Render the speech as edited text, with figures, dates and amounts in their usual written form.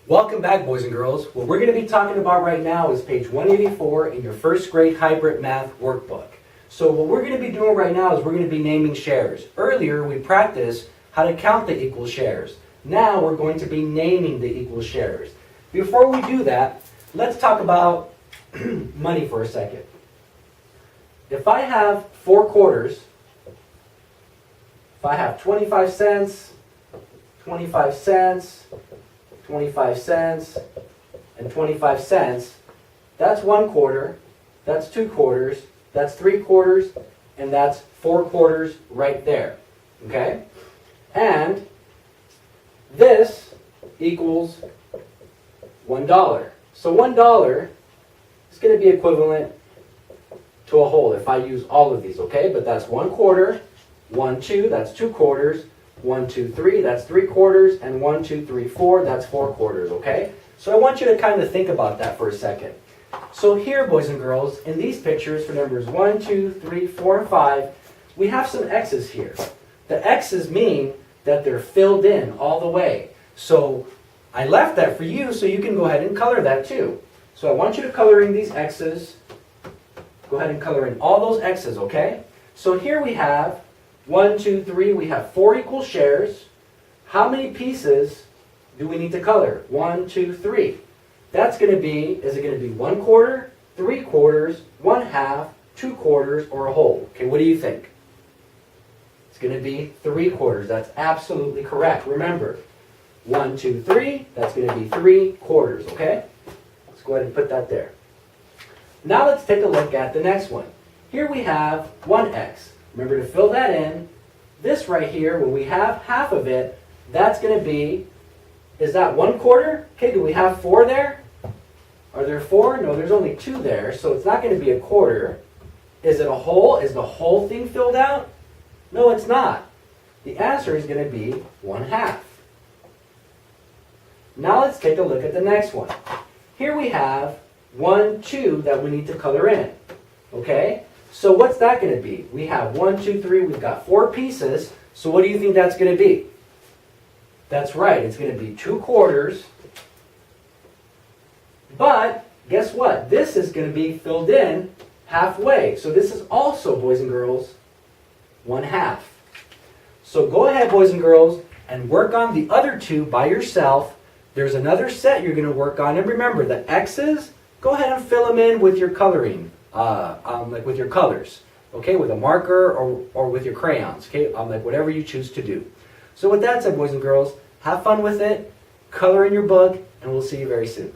Welcome back, boys and girls. What we're going to be talking about right now is page 184 in your first grade hybrid math workbook. So what we're going to be doing right now is we're going to be naming shares. Earlier we practiced how to count the equal shares. Now we're going to be naming the equal shares. Before we do that, let's talk about money for a second. If I have 4 quarters, if I have 25 cents, 25 cents, 25 cents, and 25 cents, that's 1 quarter, that's 2 quarters, that's 3 quarters, and that's 4 quarters right there, okay? And this equals $1. So $1 is going to be equivalent to a whole if I use all of these, okay? But that's 1 quarter, 1, 2, that's 2 quarters, 1, 2, 3, that's 3 quarters, and 1, 2, 3, 4, that's 4 quarters, okay? So I want you to kind of think about that for a second. So here, boys and girls, in these pictures for numbers 1, 2, 3, 4, and 5, we have some X's here. The X's mean that they're filled in all the way. So I left that for you so you can go ahead and color that too. So I want you to color in these X's. Go ahead and color in all those X's, okay? So here we have 1, 2, 3, we have 4 equal shares. How many pieces do we need to color? 1, 2, 3. That's going to be, is it going to be 1 quarter, 3 quarters, 1 half, 2 quarters, or a whole? Okay, what do you think? It's going to be 3 quarters. That's absolutely correct. Remember, 1, 2, 3, that's going to be 3 quarters, okay? Let's go ahead and put that there. Now let's take a look at the next one. Here we have 1x. Remember to fill that in. This right here, when we have half of it, that's going to be, is that 1 quarter? Okay, do we have 4 there? Are there 4? No, there's only 2 there, so it's not going to be a quarter. Is it a whole? Is the whole thing filled out? No, it's not. The answer is going to be 1 half. Now let's take a look at the next one. Here we have 1, 2 that we need to color in. Okay? So what's that going to be? We have 1, 2, 3, we've got 4 pieces. So what do you think that's going to be? That's right, it's going to be 2 quarters. But guess what? This is going to be filled in halfway. So this is also, boys and girls, 1 half. So go ahead, boys and girls, and work on the other 2 by yourself. There's another set you're going to work on. And remember, the X's, go ahead and fill them in with your coloring. Like with your colors, okay, with a marker or with your crayons, okay, like whatever you choose to do. So with that said, boys and girls, have fun with it, color in your book, and we'll see you very soon.